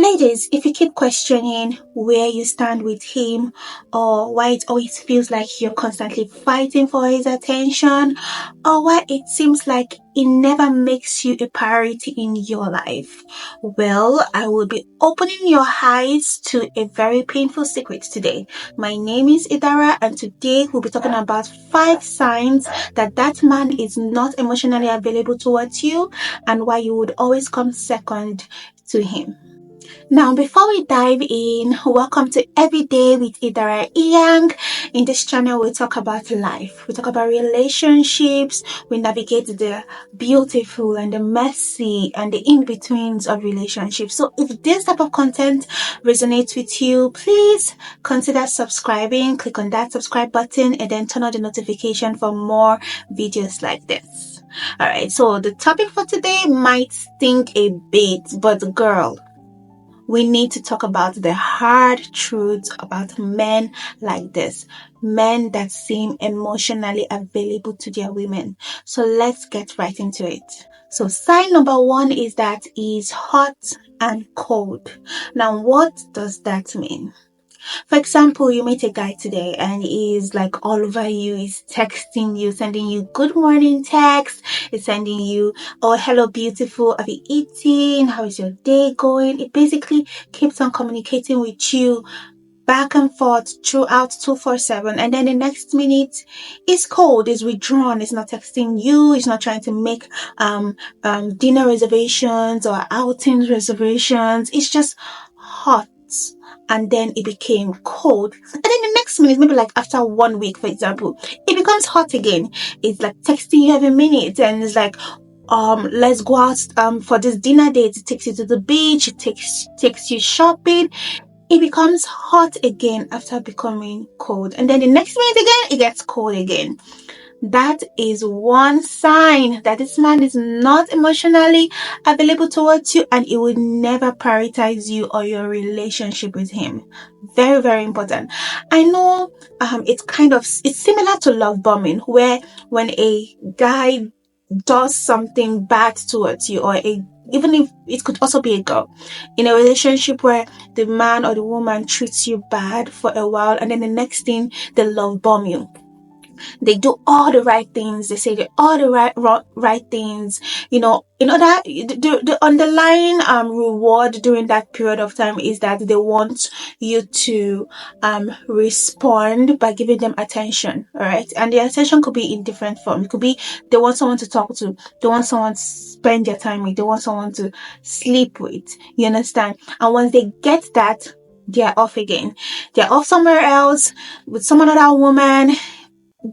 Ladies, if you keep questioning where you stand with him or why it always feels like you're constantly fighting for his attention or why it seems like it never makes you a priority in your life, well, I will be opening your eyes to a very painful secret today. My name is Idara, and today we'll be talking about 5 signs that that man is not emotionally available towards you and why you would always come second to him. Now, before we dive in, welcome to Everyday with Idara Iyang. In this channel, we talk about life. We talk about relationships. We navigate the beautiful and the messy and the in-betweens of relationships. So if this type of content resonates with you, please consider subscribing. Click on that subscribe button and then turn on the notification for more videos like this. All right, so the topic for today might stink a bit, but girl, we need to talk about the hard truths about men like this. Men that seem emotionally available to their women. So let's get right into it. So sign number 1 is that he's hot and cold. Now, what does that mean? For example, you meet a guy today and he's like all over you. He's texting you, sending you good morning text. He's sending you, oh, hello, beautiful. Have you eaten? How is your day going? It basically keeps on communicating with you back and forth throughout 247. And then the next minute, he's cold, he's withdrawn, he's not texting you, he's not trying to make dinner reservations or outing reservations. It's just hot. And then it became cold. And then the next minute, maybe like after 1 week, for example, it becomes hot again. It's like texting you every minute and it's like, let's go out for this dinner date. It takes you to the beach, it takes you shopping. It becomes hot again after becoming cold. And then the next minute again, it gets cold again. That is one sign that this man is not emotionally available towards you and he will never prioritize you or your relationship with him. Very, very important. I know it's similar to love bombing, where when a guy does something bad towards you, or even if it could also be a girl in a relationship where the man or the woman treats you bad for a while and then the next thing they love bomb you. They do all the right things. They say all the right things. You know, in order, the underlying reward during that period of time is that they want you to respond by giving them attention. All right, and the attention could be in different forms. It could be they want someone to talk to, they want someone to spend their time with, they want someone to sleep with. You understand? And once they get that, they're off again. They're off somewhere else with some other woman,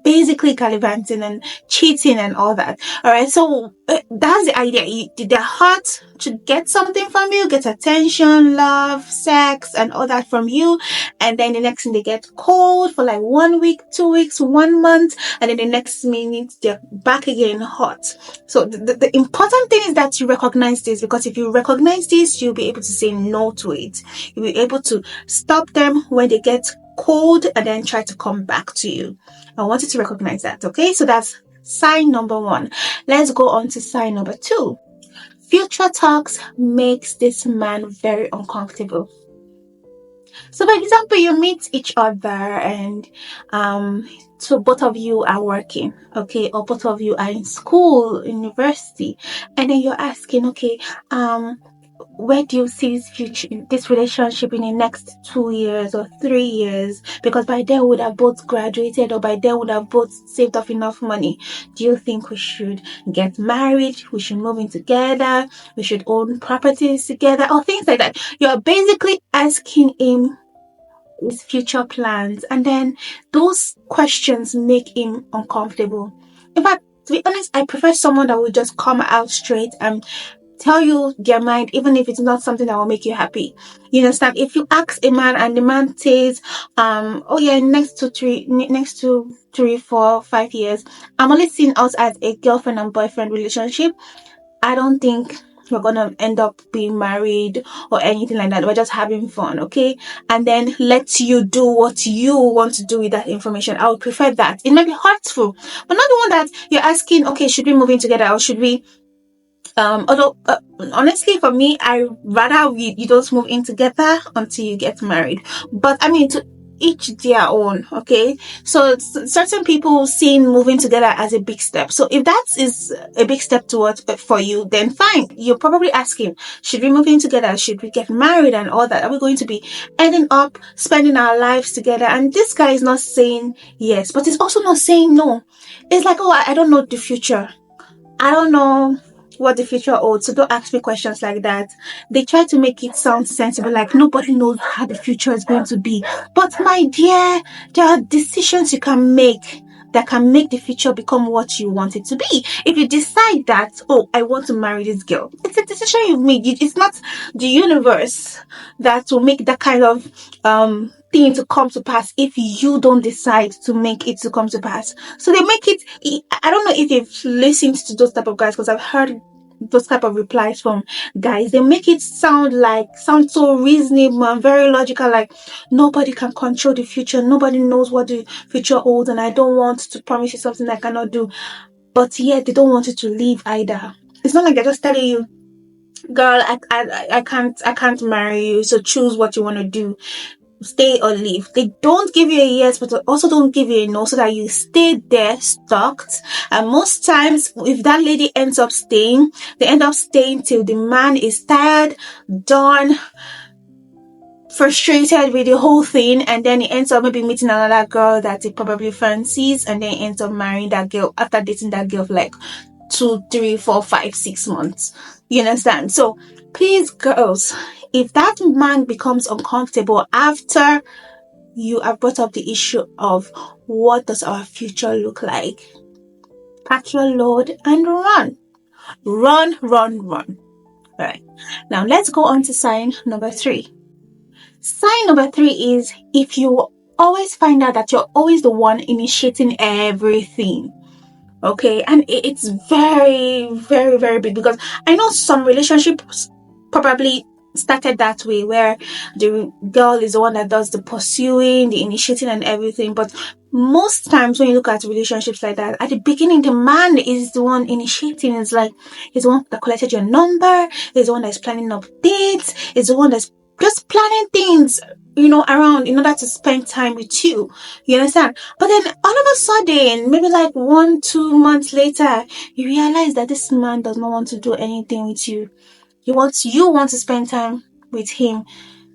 basically gallivanting and cheating and all that. All right, so that's the idea. They're hot to get something from you, get attention, love, sex, and all that from you, and then the next thing they get cold for like 1 week, 2 weeks, 1 month, and then the next minute they're back again hot. So the important thing is that you recognize this, because if you recognize this, you'll be able to say no to it. You'll be able to stop them when they get cold and then try to come back to you. I want you to recognize that, okay? So that's sign number 1. Let's go on to sign number 2. Future talks makes this man very uncomfortable. So for example, you meet each other and so both of you are working, okay, or both of you are in school, university, and then you're asking, okay, where do you see this relationship in the next 2 years or 3 years? Because by then we would have both graduated, or by then we would have both saved up enough money. Do you think we should get married? We should move in together? We should own properties together? Or things like that. You're basically asking him his future plans, and then those questions make him uncomfortable. In fact, to be honest, I prefer someone that will just come out straight and tell you their mind, even if it's not something that will make you happy. You understand? If you ask a man and the man says, oh yeah, next 2, 3, 4, 5 years, I'm only seeing us as a girlfriend and boyfriend relationship, I don't think we're gonna end up being married or anything like that. We're just having fun, okay? And then let you do what you want to do with that information. I would prefer that. It might be hurtful, but not the one that you're asking, okay, should we move in together, or should we Although honestly, for me, I rather you don't move in together until you get married. But I mean, to each their own. Okay, so certain people see moving together as a big step. So if that is a big step towards for you, then fine. You're probably asking, should we move in together? Should we get married and all that? Are we going to be ending up spending our lives together? And this guy is not saying yes, but he's also not saying no. It's like, oh, I don't know the future. I don't know what the future holds, so don't ask me questions like that. They try to make it sound sensible, like nobody knows how the future is going to be. But my dear, there are decisions you can make that can make the future become what you want it to be. If you decide that, oh, I want to marry this girl, it's a decision you've made. It's not the universe that will make that kind of thing to come to pass if you don't decide to make it to come to pass. So they make it, I don't know if you've listened to those type of guys, because I've heard those type of replies from guys. They make it sound so reasonable and very logical, like nobody can control the future, nobody knows what the future holds, and I don't want to promise you something I cannot do. But yet they don't want you to leave either. It's not like they're just telling you, girl, I can't marry you, so choose what you want to do, stay or leave. They don't give you a yes, but also don't give you a no, so that you stay there stuck. And most times, if that lady ends up staying, they end up staying till the man is tired, done, frustrated with the whole thing, and then he ends up maybe meeting another girl that he probably fancies, and then he ends up marrying that girl after dating that girl for like 2, 3, 4, 5, 6 months. You understand? So please, girls, if that man becomes uncomfortable after you have brought up the issue of what does our future look like, pack your load and run. Run, run, run. All right. Now let's go on to sign number 3. Sign number 3 is if you always find out that you're always the one initiating everything. Okay, and it's very, very, very big, because I know some relationships probably started that way, where the girl is the one that does the pursuing, the initiating and everything. But most times when you look at relationships like that, at the beginning the man is the one initiating. It's like he's the one that collected your number, he's the one that's planning up dates, he's the one that's just planning things, around in order to spend time with you. You understand? But then all of a sudden, maybe like 1, 2 months later, you realize that this man does not want to do anything with you. You want to spend time with him,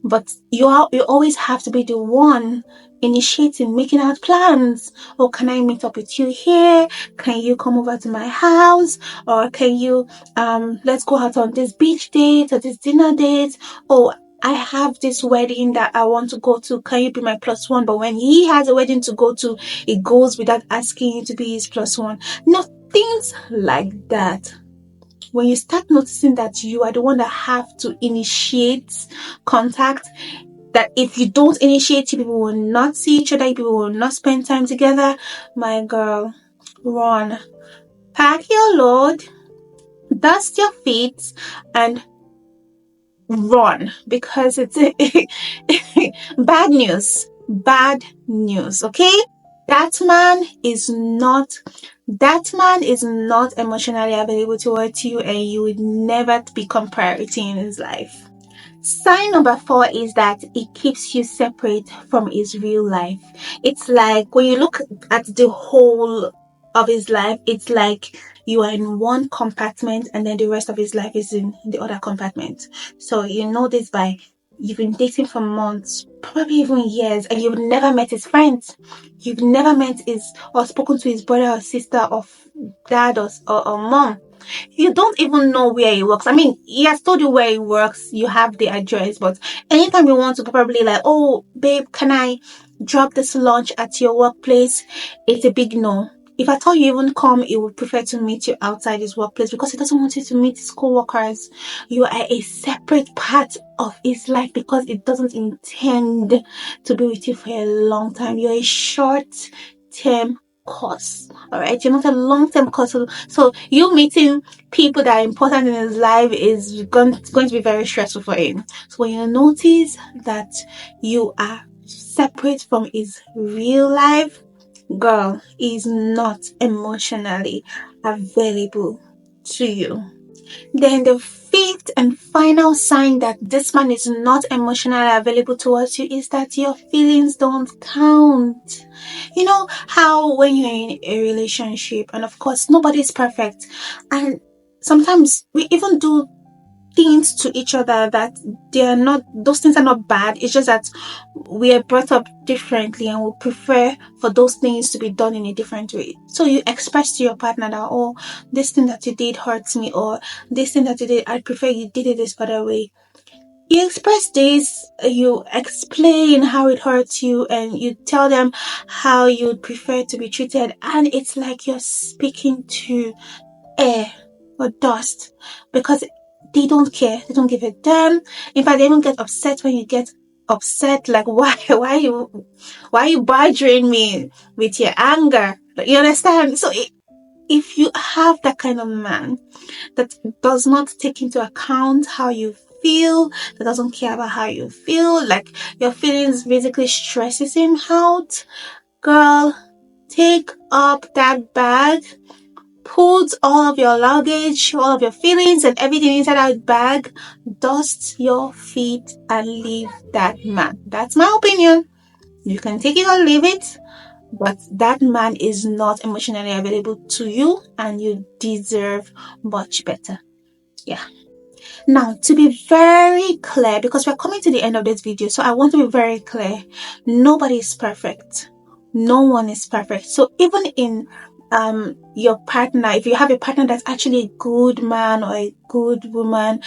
but you always have to be the one initiating, making out plans. Oh, can I meet up with you here? Can you come over to my house? Or can you let's go out on this beach date or this dinner date? Oh, I have this wedding that I want to go to. Can you be my plus one? But when he has a wedding to go to, it goes without asking you to be his plus one. No, things like that. When you start noticing that you are the one that have to initiate contact, that if you don't initiate, people will not see each other, people will not spend time together, my girl, run. Pack your load, dust your feet, and run, because it's bad news. Bad news, okay? That man is not emotionally available towards you, and you would never become priority in his life. Sign number 4 is that it keeps you separate from his real life. It's like when you look at the whole of his life, it's like you are in one compartment and then the rest of his life is in the other compartment. So you know this by you've been dating for months, probably even years, and you've never met his friends. You've never met or spoken to his brother or sister or dad or mom. You don't even know where he works. I mean, he has told you where he works, you have the address, but anytime you want to, probably like, oh, babe, can I drop this lunch at your workplace? It's a big no. If I told you even come, he would prefer to meet you outside his workplace, because he doesn't want you to meet his co-workers. You are a separate part of his life, because it doesn't intend to be with you for a long time. You're a short-term course. All right, you're not a long-term course. So you meeting people that are important in his life is going to be very stressful for him. So when you notice that you are separate from his real life, girl, is not emotionally available to you. Then the fifth and final sign that this man is not emotionally available towards you is that your feelings don't count. You know how when you're in a relationship, and of course nobody's perfect, and sometimes we even do things to each other that they are not, those things are not bad. It's just that we are brought up differently and we prefer for those things to be done in a different way. So you express to your partner that, oh, this thing that you did hurts me, or this thing that you did, I prefer you did it this other way. You express this, you explain how it hurts you, and you tell them how you'd prefer to be treated, and it's like you're speaking to air or dust, because they don't care. They don't give a damn. In fact, they even get upset when you get upset. Like, why are you badgering me with your anger? You understand? So if you have that kind of man that does not take into account how you feel, that doesn't care about how you feel, like your feelings basically stresses him out, girl, take up that bag, put all of your luggage, all of your feelings and everything inside that bag, dust your feet and leave that man. That's my opinion. You can take it or leave it, but that man is not emotionally available to you and you deserve much better. Yeah. Now, to be very clear, because we're coming to the end of this video, so I want to be very clear. Nobody is perfect. No one is perfect. So even in your partner, if you have a partner that's actually a good man or a good woman,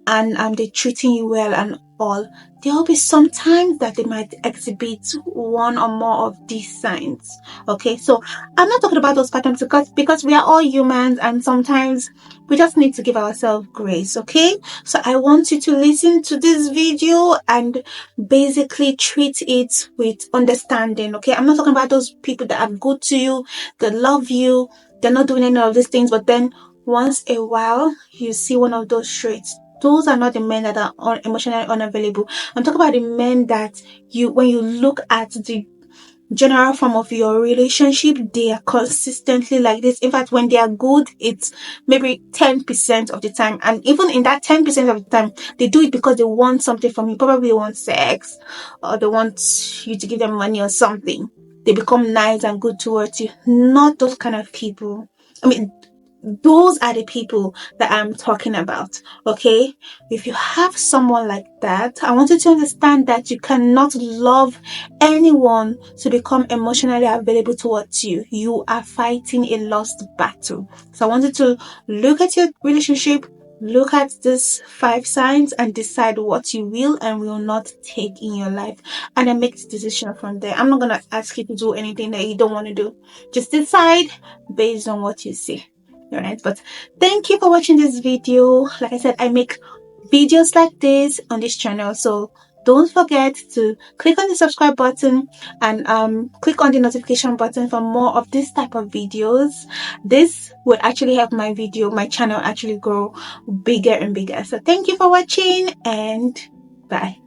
and they're treating you well and all, there will be some times that they might exhibit one or more of these signs. Okay, so I'm not talking about those patterns because we are all humans, and sometimes we just need to give ourselves grace. Okay, so I want you to listen to this video and basically treat it with understanding. Okay, I'm not talking about those people that are good to you, that love you, they're not doing any of these things, but then once a while you see one of those traits. Those are not the men that are emotionally unavailable. I'm talking about the men that when you look at the general form of your relationship, they are consistently like this. In fact, when they are good, it's maybe 10% of the time. And even in that 10% of the time, they do it because they want something from you. Probably they want sex, or they want you to give them money or something. They become nice and good towards you. Not those kind of people. I mean, those are the people that I'm talking about. Okay, if you have someone like that, I want you to understand that you cannot love anyone to become emotionally available towards you. You are fighting a lost battle. So I want you to look at your relationship, look at these 5 signs, and decide what you will and will not take in your life, and then make the decision from there. I'm not going to ask you to do anything that you don't want to do. Just decide based on what you see. All right, but thank you for watching this video. Like I said, I make videos like this on this channel, so don't forget to click on the subscribe button and click on the notification button for more of this type of videos. This would actually help my channel actually grow bigger and bigger. So thank you for watching, and bye.